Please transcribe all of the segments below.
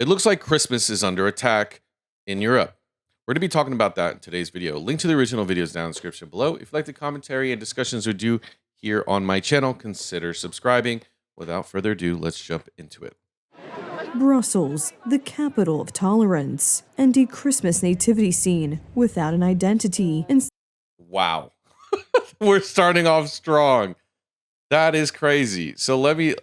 It looks like Christmas is under attack in Europe. We're going to be talking about that in today's video. Link to the original videos down in the description below. If you like the commentary and discussions we do here on my channel, consider subscribing. Without further ado, let's jump into it. Brussels, the capital of tolerance, and a Christmas nativity scene without an identity. Wow. We're starting off strong. That is crazy. So let me...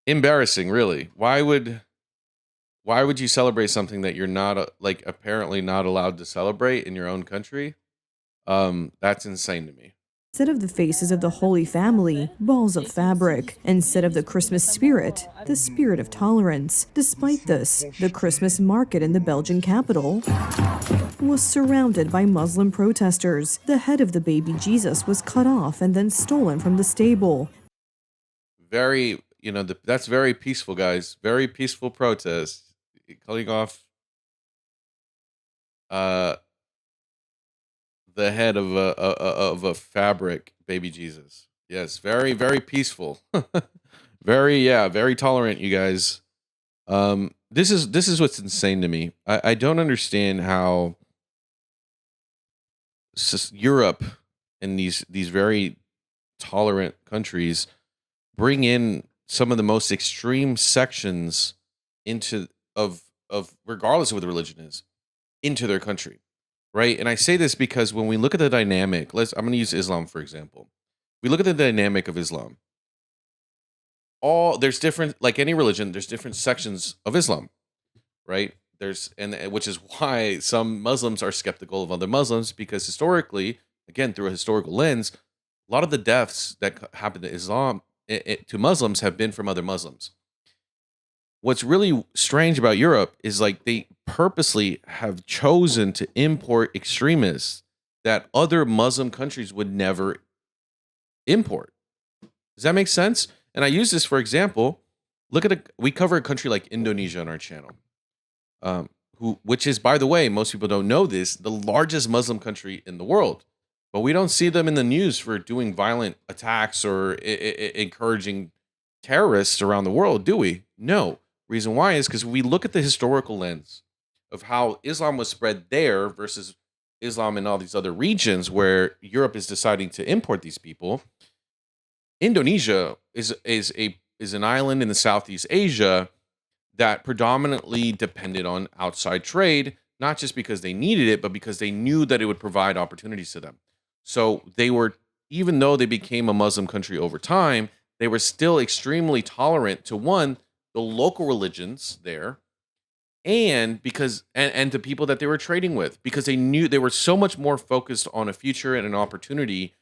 Embarrassing, really. Why would you celebrate something that you're not, apparently not allowed to celebrate in your own country? That's insane to me. Instead of the faces of the Holy Family, balls of fabric. Instead of the Christmas spirit, the spirit of tolerance. Despite this, the Christmas market in the Belgian capital was surrounded by Muslim protesters. The head of the baby Jesus was cut off and then stolen from the stable. Very, that's very peaceful, guys. Very peaceful protest. Cutting off the head of a fabric baby Jesus. Yes, very, very peaceful. Very tolerant, you guys. This is what's insane to me. I don't understand how Europe and these very tolerant countries bring in some of the most extreme sections of regardless of what the religion is, into their country, right? And I say this because when we look at the dynamic, I'm going to use Islam for example. We look at the dynamic of Islam. There's different, like any religion, there's different sections of Islam, right? Which is why some Muslims are skeptical of other Muslims, because historically, again through a historical lens, a lot of the deaths that happen to Islam to Muslims have been from other Muslims. What's really strange about Europe is they purposely have chosen to import extremists that other Muslim countries would never import. Does that make sense? And I use this for example. We cover a country like Indonesia on our channel, which is, by the way, most people don't know this, the largest Muslim country in the world. But we don't see them in the news for doing violent attacks or encouraging terrorists around the world, do we? No. Reason why is because we look at the historical lens of how Islam was spread there versus Islam in all these other regions where Europe is deciding to import these people. Indonesia is an island in the Southeast Asia that predominantly depended on outside trade, not just because they needed it, but because they knew that it would provide opportunities to them. So they were, even though they became a Muslim country over time, they were still extremely tolerant to the local religions there, and to people that they were trading with, because they knew they were so much more focused on a future and an opportunity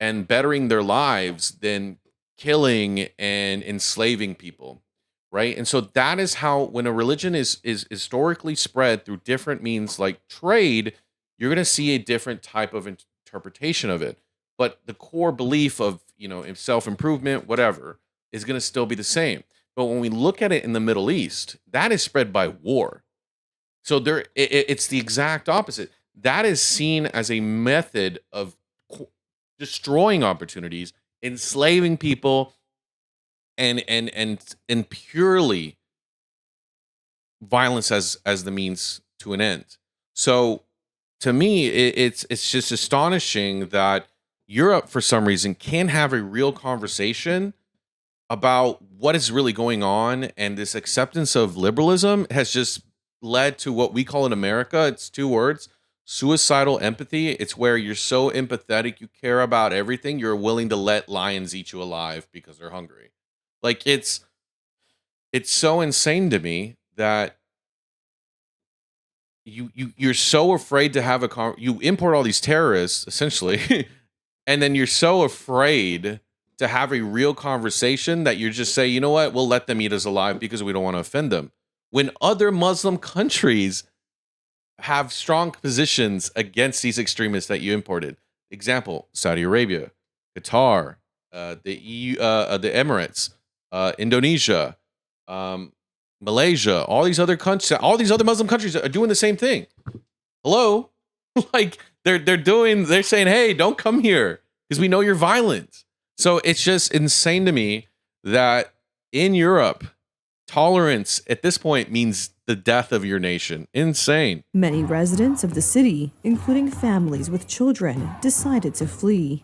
and bettering their lives than killing and enslaving people, right? And so that is how, when a religion is historically spread through different means like trade, you're going to see a different type of interpretation of it. But the core belief of, self-improvement, whatever, is going to still be the same. But when we look at it in the Middle East, that is spread by war. So it's the exact opposite. That is seen as a method of destroying opportunities, enslaving people, and purely violence as the means to an end. So to me, it's just astonishing that Europe, for some reason, can have a real conversation about what is really going on, and this acceptance of liberalism has just led to what we call in America, it's two words, suicidal empathy. It's where you're so empathetic, you care about everything, you're willing to let lions eat you alive because they're hungry. It's so insane to me that you're so afraid to have you import all these terrorists essentially and then you're so afraid to have a real conversation that you just say, you know what, we'll let them eat us alive because we don't want to offend them. When other Muslim countries have strong positions against these extremists that you imported. Example, Saudi Arabia, Qatar, the EU, the Emirates, Indonesia, Malaysia, all these other countries, all these other Muslim countries are doing the same thing. Hello? They're saying, hey, don't come here because we know you're violent. So it's just insane to me that in Europe, tolerance at this point means the death of your nation. Insane. Many residents of the city, including families with children, decided to flee.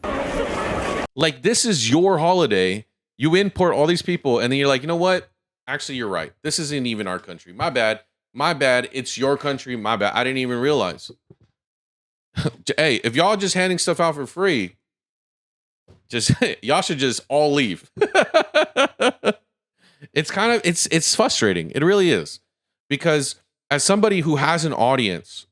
Like, this is your holiday. You import all these people, and then you're like, you know what? Actually, you're right. This isn't even our country. My bad. My bad. It's your country. My bad. I didn't even realize. Hey, if y'all just handing stuff out for free, just y'all should just all leave. It's frustrating. It really is. Because as somebody who has an audience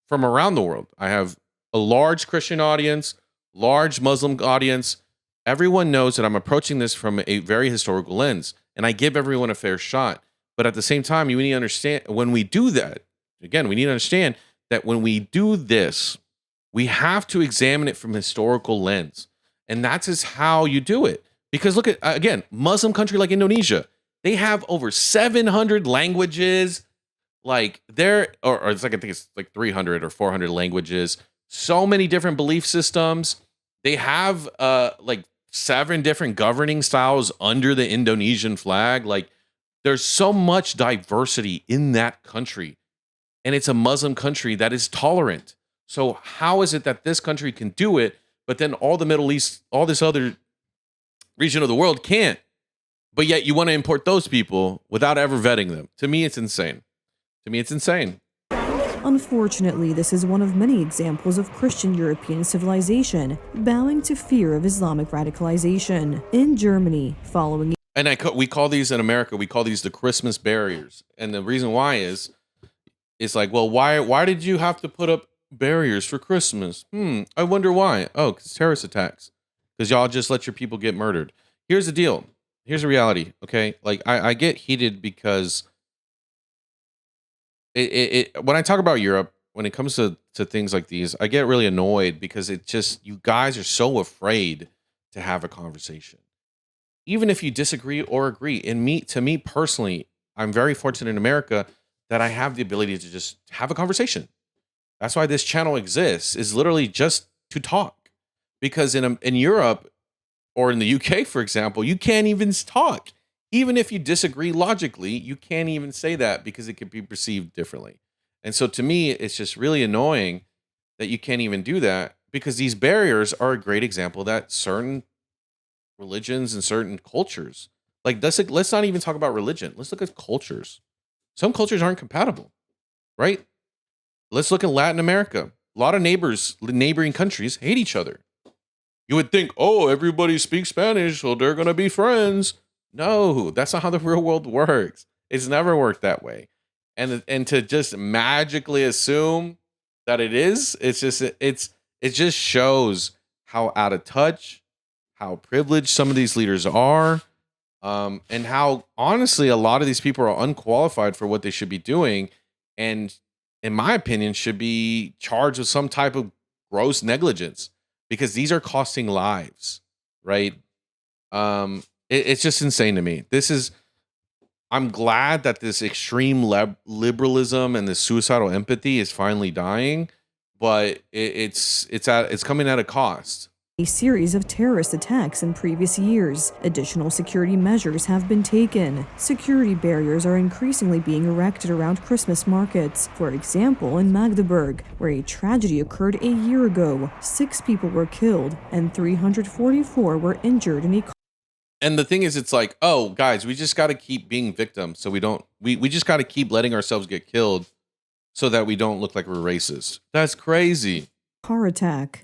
from around the world, I have a large Christian audience, large Muslim audience. Everyone knows that I'm approaching this from a very historical lens, and I give everyone a fair shot. But at the same time, you need to understand when we do that, again, we need to understand that when we do this, we have to examine it from a historical lens. And that's just how you do it. Because look at, again, Muslim country like Indonesia, they have over 700 languages. Like or it's like, I think it's like 300 or 400 languages. So many different belief systems. They have like 7 different governing styles under the Indonesian flag. Like, there's so much diversity in that country. And it's a Muslim country that is tolerant. So how is it that this country can do it, but then all the Middle East, all this other region of the world can't? But yet you want to import those people without ever vetting them. To me, it's insane. To me, it's insane. Unfortunately, this is one of many examples of Christian European civilization bowing to fear of Islamic radicalization. In Germany, following... And we call these in America, we call these the Christmas barriers. And the reason why is, it's like, well, why did you have to put up barriers for Christmas? I wonder why. Oh, because terrorist attacks. Because y'all just let your people get murdered. Here's the deal. Here's the reality, okay? Like, I get heated because when I talk about Europe, when it comes to things like these, I get really annoyed because it just, you guys are so afraid to have a conversation. Even if you disagree or agree. To me personally, I'm very fortunate in America that I have the ability to just have a conversation. That's why this channel exists, is literally just to talk. Because in Europe or in the UK, for example, you can't even talk. Even if you disagree logically, you can't even say that because it could be perceived differently. And so to me, it's just really annoying that you can't even do that, because these barriers are a great example that certain religions and certain cultures, like, let's not even talk about religion. Let's look at cultures. Some cultures aren't compatible, right? Let's look at Latin America. A lot of neighboring countries hate each other. You would think, oh, everybody speaks Spanish, so they're going to be friends. No, that's not how the real world works. It's never worked that way. And to just magically assume that it is, it just shows how out of touch, how privileged some of these leaders are, and how honestly a lot of these people are unqualified for what they should be doing, and in my opinion should be charged with some type of gross negligence, because these are costing lives, right? It's just insane to me. I'm glad that this extreme liberalism and this suicidal empathy is finally dying, but it's coming at a cost. A series of terrorist attacks in previous years. Additional security measures have been taken. Security barriers are increasingly being erected around Christmas markets. For example, in Magdeburg, where a tragedy occurred a year ago, 6 people were killed and 344 were injured in a... And the thing is, it's like, oh, guys, we just got to keep being victims, so we just got to keep letting ourselves get killed so that we don't look like we're racist. That's crazy. Car attack.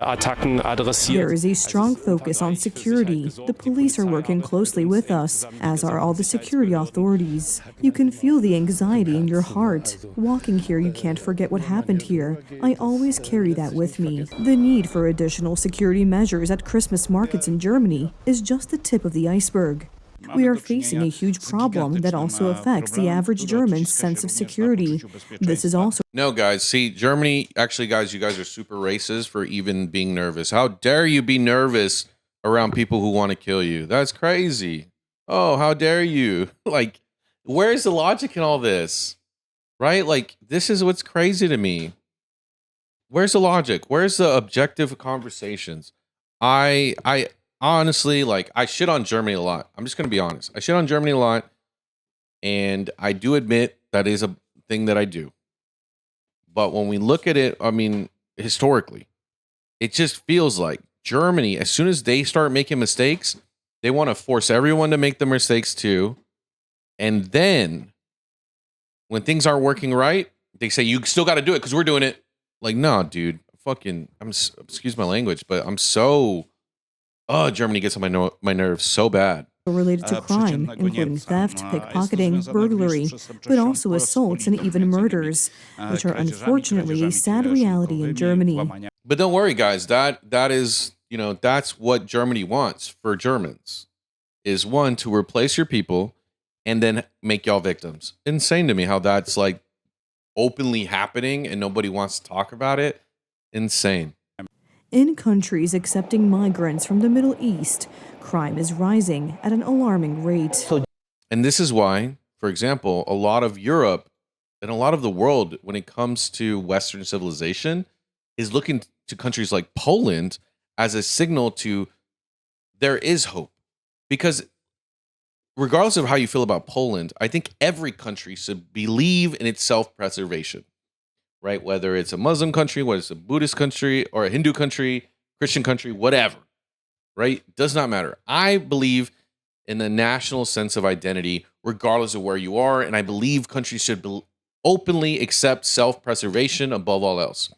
There is a strong focus on security. The police are working closely with us, as are all the security authorities. You can feel the anxiety in your heart. Walking here, you can't forget what happened here. I always carry that with me. The need for additional security measures at Christmas markets in Germany is just the tip of the iceberg. We are facing a huge problem that also affects the average German's sense of security. This is also... No, guys, see, Germany, actually, guys, you guys are super racist for even being nervous. How dare you be nervous around people who want to kill you? That's crazy. Oh, how dare you? Like, where's the logic in all this? Right? Like, this is what's crazy to me. Where's the logic? Where's the objective conversations? honestly, like, I shit on Germany a lot. I'm just gonna be honest. I shit on Germany a lot, and I do admit that is a thing that I do. But when we look at it, I mean, historically, it just feels like Germany, as soon as they start making mistakes, they want to force everyone to make the mistakes too. And then when things aren't working right, they say, you still got to do it because we're doing it. Like, no, dude, excuse my language, but I'm so, Germany gets on my nerves so bad. Related to crime, including theft, pickpocketing, burglary, but also assaults and even murders, which are unfortunately a sad reality in Germany. But don't worry, guys. That is, that's what Germany wants for Germans, is one, to replace your people and then make y'all victims. Insane to me how that's like openly happening and nobody wants to talk about it. Insane. In countries accepting migrants from the Middle East, crime is rising at an alarming rate. And this is why, for example, a lot of Europe and a lot of the world, when it comes to Western civilization, is looking to countries like Poland as a signal to there is hope. Because regardless of how you feel about Poland, I think every country should believe in its self-preservation, right? Whether it's a Muslim country, whether it's a Buddhist country, or a Hindu country, Christian country, whatever, right? Does not matter. I believe in the national sense of identity, regardless of where you are, and I believe countries should openly accept self-preservation above all else,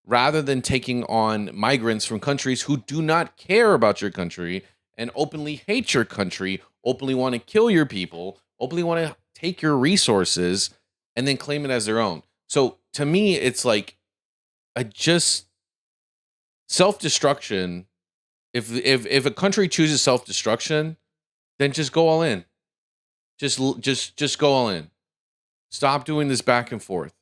rather than taking on migrants from countries who do not care about your country and openly hate your country, openly want to kill your people, openly want to take your resources, and then claim it as their own. So to me, it's like self-destruction. If a country chooses self-destruction, then just go all in. Just go all in. Stop doing this back and forth.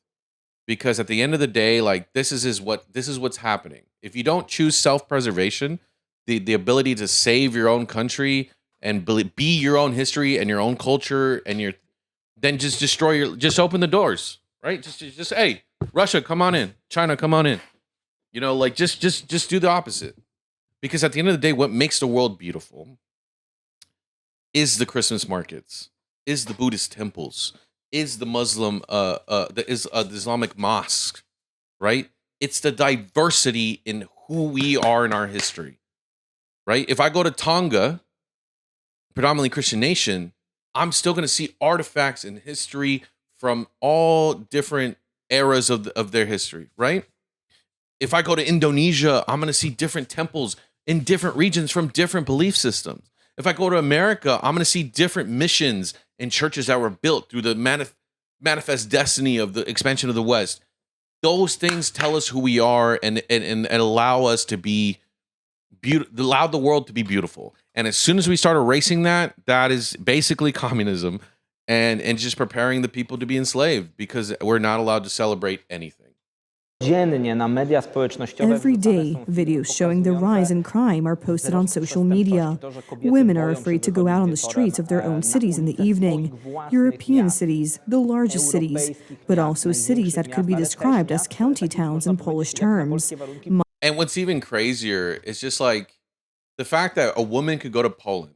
Because at the end of the day, like, this is what's happening. If you don't choose self-preservation, the ability to save your own country and be your own history and your own culture, and then just open the doors, right? Just hey, Russia, come on in. China, come on in. Like, just do the opposite. Because at the end of the day, what makes the world beautiful is the Christmas markets, is the Buddhist temples, is the Muslim, the Islamic mosque, right? It's the diversity in who we are in our history, right? If I go to Tonga, predominantly Christian nation, I'm still going to see artifacts in history from all different eras of their history, right? If I go to Indonesia, I'm going to see different temples in different regions from different belief systems. If I go to America, I'm going to see different missions and churches that were built through the manifest destiny of the expansion of the West. Those things tell us who we are and allow us to be allow the world to be beautiful. And as soon as we start erasing that, that is basically communism and just preparing the people to be enslaved, because we're not allowed to celebrate anything. Every day, videos showing the rise in crime are posted on social media. Women are afraid to go out on the streets of their own cities in the evening. European cities, the largest cities, but also cities that could be described as county towns in Polish terms. And what's even crazier is just like the fact that a woman could go to Poland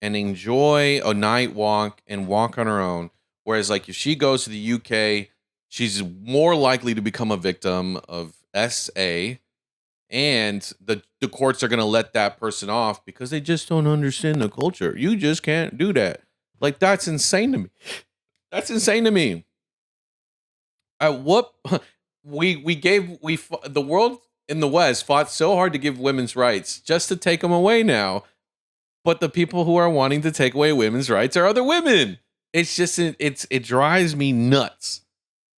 and enjoy a night walk and walk on her own, whereas like if she goes to the UK, she's more likely to become a victim of SA, and the courts are going to let that person off because they just don't understand the culture. You just can't do that. Like, that's insane to me. That's insane to me. What the world in the West fought so hard to give women's rights just to take them away now, but the people who are wanting to take away women's rights are other women. It's just it drives me nuts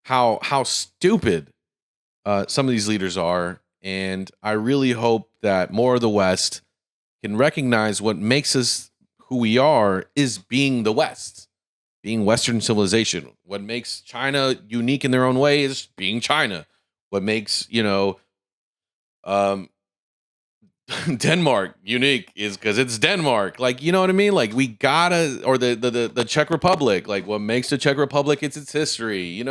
how stupid some of these leaders are, and I really hope that more of the West can recognize what makes us who we are is being the West, being Western civilization. What makes China unique in their own way is being China. What makes Denmark unique is because it's Denmark. Like, you know what I mean? Like, we gotta, or the Czech Republic. Like, what makes the Czech Republic? It's its history.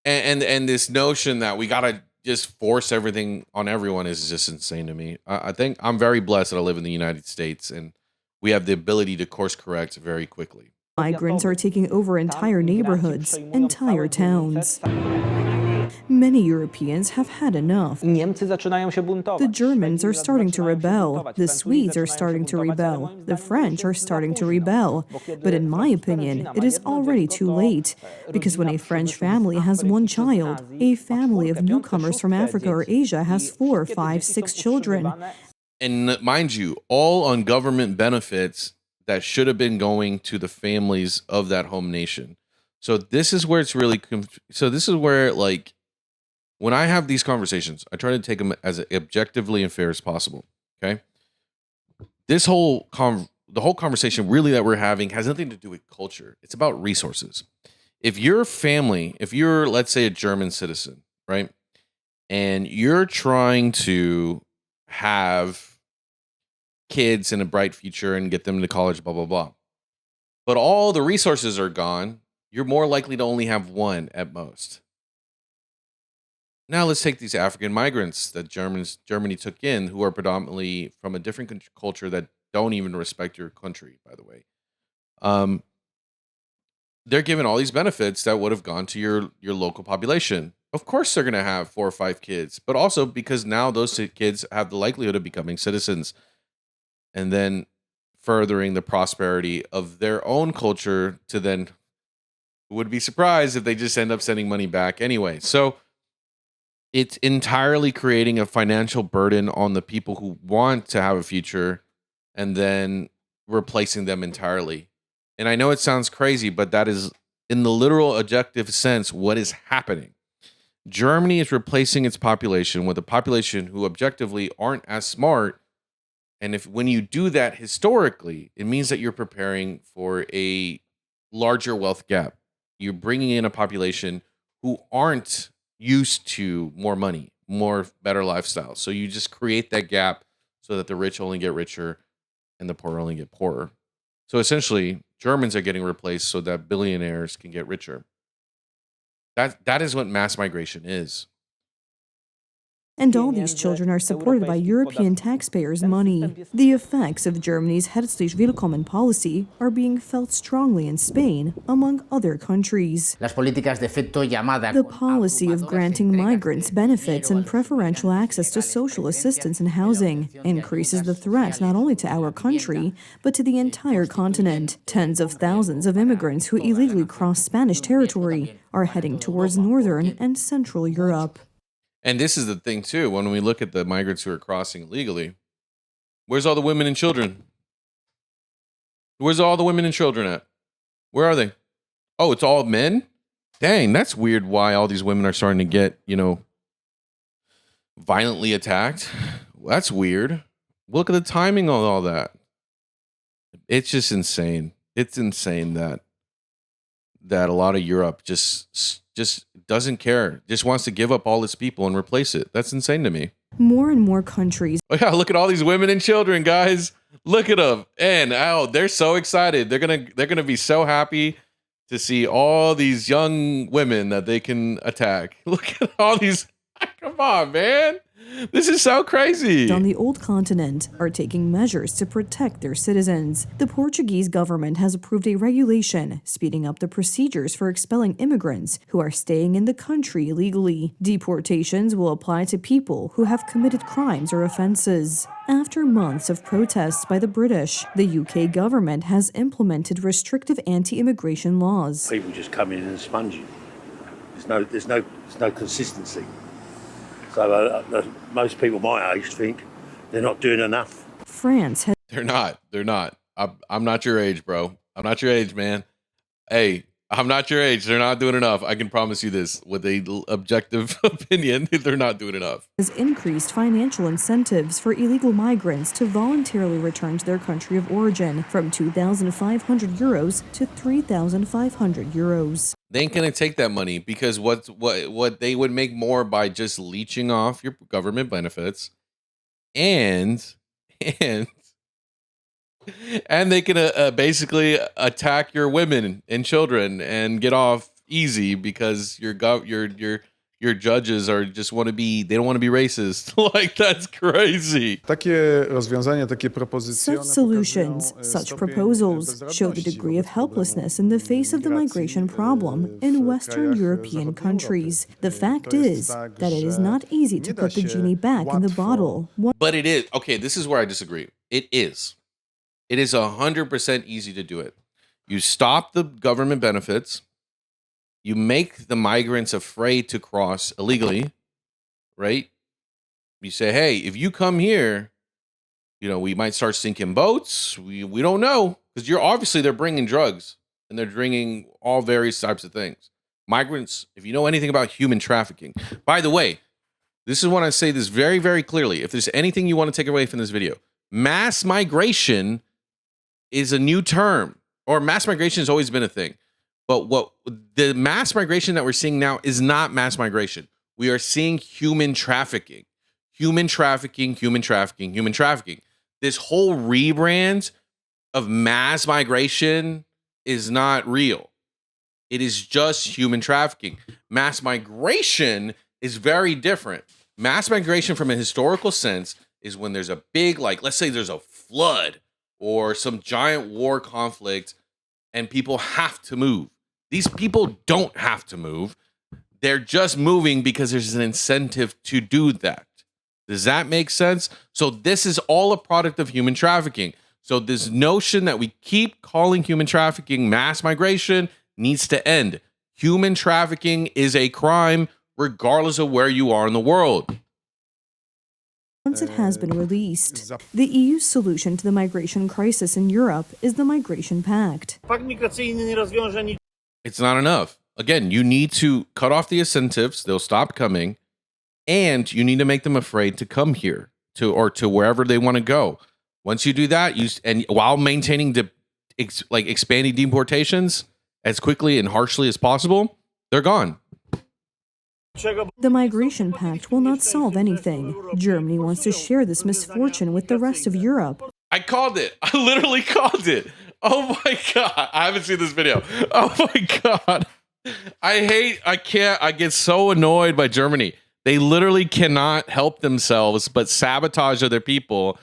And this notion that we gotta just force everything on everyone is just insane to me. I think I'm very blessed that I live in the United States and we have the ability to course correct very quickly. Migrants are taking over entire neighborhoods, entire towns. Many Europeans have had enough. The Germans are starting to rebel. The Swedes are starting to rebel. The French are starting to rebel. But in my opinion, it is already too late. Because when a French family has one child, a family of newcomers from Africa or Asia has 4, 5, 6 children. And mind you, all on government benefits that should have been going to the families of that home nation. So this is where it's really, so this is where, like, when I have these conversations, I try to take them as objectively and fair as possible. Okay. This whole the whole conversation really that we're having has nothing to do with culture. It's about resources. If your family, if you're, let's say, a German citizen, right, and you're trying to have kids in a bright future and get them to college, blah, blah, blah, but all the resources are gone, you're more likely to only have one at most. Now let's take these African migrants that Germany took in, who are predominantly from a different culture that don't even respect your country, by the way. They're given all these benefits that would have gone to your local population. Of course they're going to have 4 or 5 kids, but also because now those kids have the likelihood of becoming citizens and then furthering the prosperity of their own culture to then would be surprised if they just end up sending money back anyway. So it's entirely creating a financial burden on the people who want to have a future and then replacing them entirely. And I know it sounds crazy, but that is, in the literal objective sense, what is happening. Germany is replacing its population with a population who objectively aren't as smart. And when you do that historically, it means that you're preparing for a larger wealth gap. You're bringing in a population who aren't used to more money, better lifestyles. So you just create that gap so that the rich only get richer and the poor only get poorer. So essentially, Germans are getting replaced so that billionaires can get richer. That is what mass migration is. And all these children are supported by European taxpayers' money. The effects of Germany's Herzlich Willkommen policy are being felt strongly in Spain, among other countries. The policy of granting migrants benefits and preferential access to social assistance and housing increases the threat not only to our country, but to the entire continent. Tens of thousands of immigrants who illegally cross Spanish territory are heading towards northern and central Europe. And this is the thing, too. When we look at the migrants who are crossing illegally, where's all the women and children? Where's all the women and children at? Where are they? Oh, it's all men? Dang, that's weird why all these women are starting to get, violently attacked. That's weird. Look at the timing on all that. It's just insane. It's insane that a lot of Europe just doesn't care, just wants to give up all its people and replace it. That's insane to me. More and more countries. Oh yeah, look at all these women and children, guys. Look at them. And they're so excited. They're gonna be so happy to see all these young women that they can attack. Look at all these. Come on, man. This is so crazy. On the old continent are taking measures to protect their citizens. The Portuguese government has approved a regulation speeding up the procedures for expelling immigrants who are staying in the country illegally. Deportations will apply to people who have committed crimes or offenses. After months of protests by the British, the UK government has implemented restrictive anti-immigration laws. People just come in and sponge you. There's no consistency. So most people my age think they're not doing enough. France has... They're not. I'm not your age, bro. I'm not your age, man. Hey, I'm not your age. They're not doing enough. I can promise you this with a objective opinion. They're not doing enough. Has increased financial incentives for illegal migrants to voluntarily return to their country of origin from 2,500 euros to 3,500 euros. They ain't gonna take that money because what they would make more by just leeching off your government benefits, and they can basically attack your women and children and get off easy because your your judges are just want to be, they don't want to be racist. Like, that's crazy. Such solutions, such proposals, show the degree of helplessness in the face of the migration problem in Western European countries. The fact is that it is not easy to put the genie back in the bottle. But it is. Okay, this is where I disagree. It is. It is 100% easy to do it. You stop the government benefits. You make the migrants afraid to cross illegally, right? You say, hey, if you come here, you know, we might start sinking boats. We don't know, because they're bringing drugs and they're bringing all various types of things. Migrants, if you know anything about human trafficking, by the way, this is when I say this very, very clearly. If there's anything you want to take away from this video, mass migration is a new term, or mass migration has always been a thing. But what the mass migration that we're seeing now is not mass migration. We are seeing human trafficking. Human trafficking, human trafficking, human trafficking. This whole rebrand of mass migration is not real. It is just human trafficking. Mass migration is very different. Mass migration from a historical sense is when there's a big, like, let's say there's a flood or some giant war conflict and people have to move. These people don't have to move. They're just moving because there's an incentive to do that. Does that make sense? So this is all a product of human trafficking. So this notion that we keep calling human trafficking mass migration needs to end. Human trafficking is a crime regardless of where you are in the world. Once it has been released, the EU's solution to the migration crisis in Europe is the Migration Pact. It's not enough. Again, you need to cut off the incentives. They'll stop coming. And you need to make them afraid to come here to wherever they want to go. Once you do that, while maintaining expanding deportations as quickly and harshly as possible, they're gone. The Migration Pact will not solve anything. Germany wants to share this misfortune with the rest of Europe. I called it. I literally called it. Oh my God. I haven't seen this video. Oh my God. I get so annoyed by Germany. They literally cannot help themselves but sabotage other people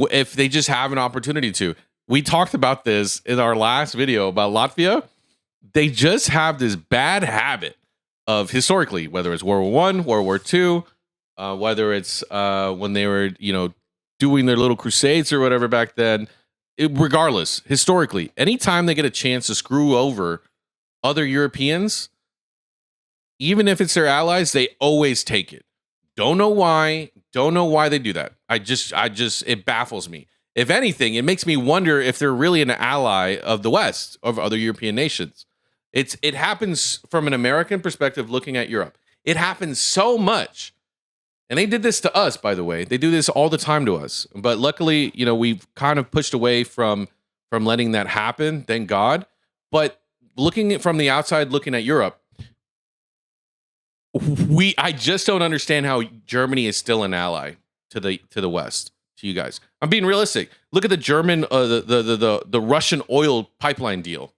if they just have an opportunity to. We talked about this in our last video about Latvia. They just have this bad habit of historically, whether it's World War I, World War II, whether it's when they were, doing their little crusades or whatever back then, regardless, historically, anytime they get a chance to screw over other Europeans, even if it's their allies, they always take it. Don't know why they do that. It baffles me. If anything, it makes me wonder if they're really an ally of the West, of other European nations. It happens from an American perspective looking at Europe. It happens so much. And they did this to us, by the way. They do this all the time to us. But luckily, we've kind of pushed away from letting that happen, thank God. But looking from the outside, looking at Europe, I just don't understand how Germany is still an ally to the West, to you guys. I'm being realistic. Look at the German, the Russian oil pipeline deal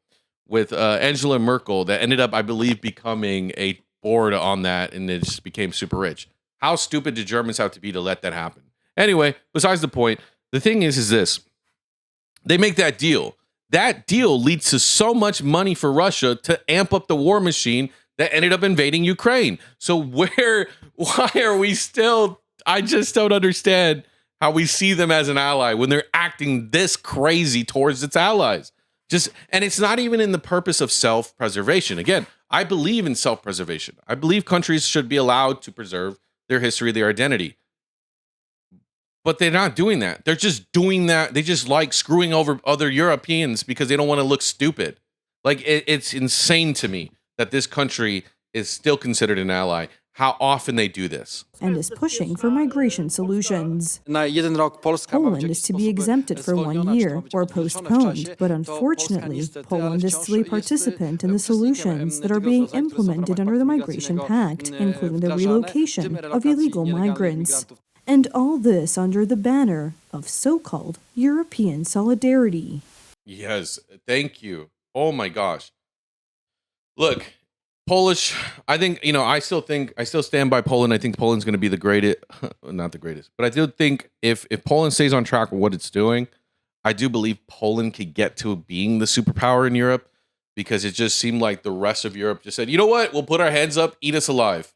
with Angela Merkel that ended up, I believe, becoming a board on that, and it just became super rich. How stupid do Germans have to be to let that happen? Anyway, besides the point, the thing is this. They make that deal. That deal leads to so much money for Russia to amp up the war machine that ended up invading Ukraine. So why are we still, I just don't understand how we see them as an ally when they're acting this crazy towards its allies. And it's not even in the purpose of self-preservation. Again, I believe in self-preservation. I believe countries should be allowed to preserve their history, their identity. But they're not doing that. They're just doing that. They just like screwing over other Europeans because they don't want to look stupid. Like, it's insane to me that this country is still considered an ally. How often they do this. And is pushing for migration solutions. Poland is to be exempted for 1 year or postponed, but unfortunately, Poland is still a participant in the solutions that are being implemented under the Migration Pact, including the relocation of illegal migrants. And all this under the banner of so-called European solidarity. Yes, thank you. Oh my gosh. Look, Polish, I think, I still stand by Poland. I think Poland's going to be the greatest, not the greatest, but I do think if Poland stays on track with what it's doing, I do believe Poland could get to being the superpower in Europe, because it just seemed like the rest of Europe just said, you know what, we'll put our heads up, eat us alive.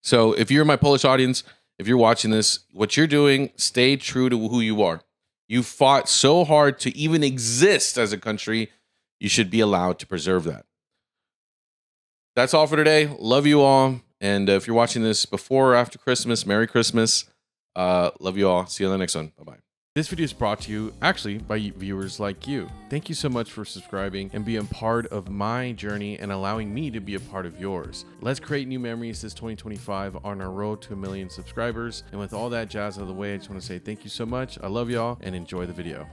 So if you're my Polish audience, if you're watching this, what you're doing, stay true to who you are. You fought so hard to even exist as a country. You should be allowed to preserve that. That's all for today. Love you all. And if you're watching this before or after Christmas, Merry Christmas. Love you all. See you on the next one. Bye-bye. This video is brought to you actually by viewers like you. Thank you so much for subscribing and being part of my journey and allowing me to be a part of yours. Let's create new memories this 2025 on our road to 1 million subscribers. And with all that jazz out of the way, I just want to say thank you so much. I love y'all and enjoy the video.